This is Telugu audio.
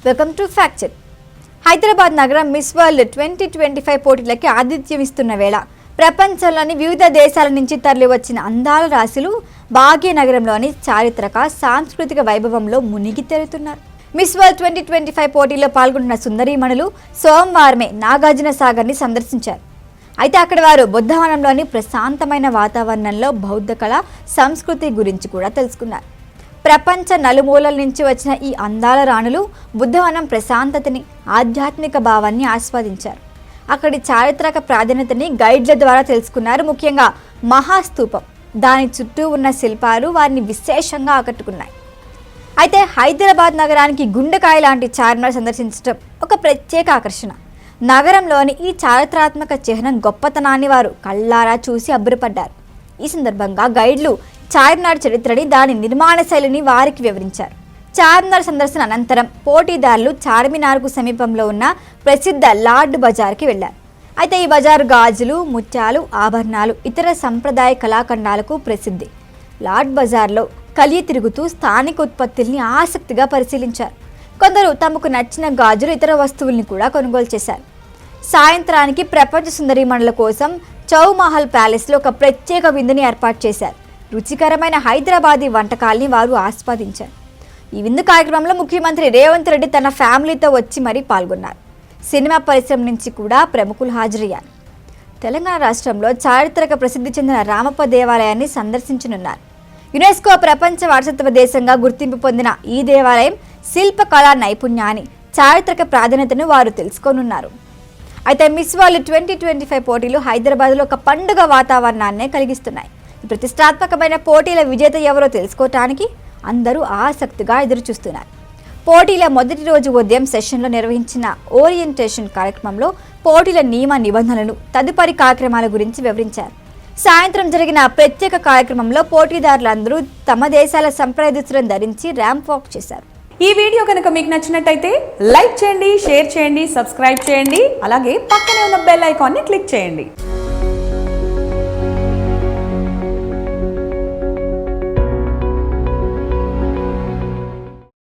Welcome to fact check. Hyderabad నగరం మిస్ వరల్డ్ 2025 పోటీలకి ఆతిథ్యం ఇస్తున్న వేళ ప్రపంచంలోని వివిధ దేశాల నుంచి తరలివచ్చిన అందాల రాశులు భాగ్యనగరంలోని చారిత్రక సాంస్కృతిక వైభవంలో మునిగి తేలుతున్నారు. మిస్ వరల్డ్ 2025 పోటీలో పాల్గొన్న సుందరీమణులు సోమవారమే నాగార్జున సాగర్ని సందర్శించారు. అయితే అక్కడ వారు బుద్ధవనంలోని ప్రశాంతమైన వాతావరణంలో బౌద్ధ కళ సంస్కృతి గురించి కూడా తెలుసుకున్నారు. ప్రపంచ నలుమూలల నుంచి వచ్చిన ఈ అందాల రాణులు బుద్ధవనం ప్రశాంతతని, ఆధ్యాత్మిక భావాన్ని ఆస్వాదించారు. అక్కడి చారిత్రక ప్రాధాన్యతని గైడ్ల ద్వారా తెలుసుకున్నారు. ముఖ్యంగా మహాస్తూపం, దాని చుట్టూ ఉన్న శిల్పాలు వారిని విశేషంగా ఆకట్టుకున్నాయి. అయితే హైదరాబాద్ నగరానికి గుండెకాయ లాంటి చార్మినార్ సందర్శించడం ఒక ప్రత్యేక ఆకర్షణ. నగరంలోని ఈ చారిత్రాత్మక చిహ్నం గొప్పతనాన్ని వారు కళ్ళారా చూసి అబ్బురపడ్డారు. ఈ సందర్భంగా గైడ్లు చార్మినార్ చరిత్రని, దాని నిర్మాణ శైలిని వారికి వివరించారు. చార్మినార్ సందర్శన అనంతరం పోటీదారులు చార్మినార్కు సమీపంలో ఉన్న ప్రసిద్ధ లార్డ్ బజార్కి వెళ్లారు. అయితే ఈ బజారు గాజులు, ముత్యాలు, ఆభరణాలు, ఇతర సంప్రదాయ కళాఖండాలకు ప్రసిద్ధి. లార్డ్ బజార్లో కలిగి తిరుగుతూ స్థానిక ఉత్పత్తుల్ని ఆసక్తిగా పరిశీలించారు. కొందరు తమకు నచ్చిన గాజులు, ఇతర వస్తువుల్ని కూడా కొనుగోలు చేశారు. సాయంత్రానికి ప్రపంచ సుందరీమణుల కోసం చౌమహల్ ప్యాలెస్లో ఒక ప్రత్యేక విందుని ఏర్పాటు చేశారు. రుచికరమైన హైదరాబాదీ వంటకాల్ని వారు ఆస్వాదించారు. ఈ విందు కార్యక్రమంలో ముఖ్యమంత్రి రేవంత్ రెడ్డి తన ఫ్యామిలీతో వచ్చి మరీ పాల్గొన్నారు. సినిమా పరిశ్రమ నుంచి కూడా ప్రముఖులు హాజరయ్యారు. తెలంగాణ రాష్ట్రంలో చారిత్రక ప్రసిద్ధి చెందిన రామప్ప దేవాలయాన్ని సందర్శించనున్నారు. యునెస్కో ప్రపంచ వారసత్వ దేశంగా గుర్తింపు పొందిన ఈ దేవాలయం శిల్పకళా నైపుణ్యాన్ని, చారిత్రక ప్రాధాన్యతను వారు తెలుసుకోనున్నారు. అయితే మిస్ వరల్డ్ 2025 పోటీలు హైదరాబాద్లో ఒక పండుగ వాతావరణాన్నే కలిగిస్తున్నాయి. ఈ ప్రతిష్టాత్మకమైన పోటీల విజేత ఎవరో తెలుసుకోవటానికి అందరూ ఆసక్తిగా ఎదురుచూస్తున్నారు. పోటీల మొదటి రోజు ఉదయం సెషన్లో నిర్వహించిన ఓరియంటేషన్ కార్యక్రమంలో పోటీల నియమ నిబంధనలను, తదుపరి కార్యక్రమాల గురించి వివరించారు. సాయంత్రం జరిగిన ప్రత్యేక కార్యక్రమంలో పోటీదారులందరూ తమ దేశాల సంప్రదాయ దుస్తులను ధరించి ర్యాంప్ వాక్ చేశారు. ఈ వీడియో కనుక మీకు నచ్చినట్టయితే లైక్ చేయండి, షేర్ చేయండి, సబ్స్క్రైబ్ చేయండి. అలాగే పక్కనే ఉన్న బెల్ ఐకాన్ని క్లిక్ చేయండి.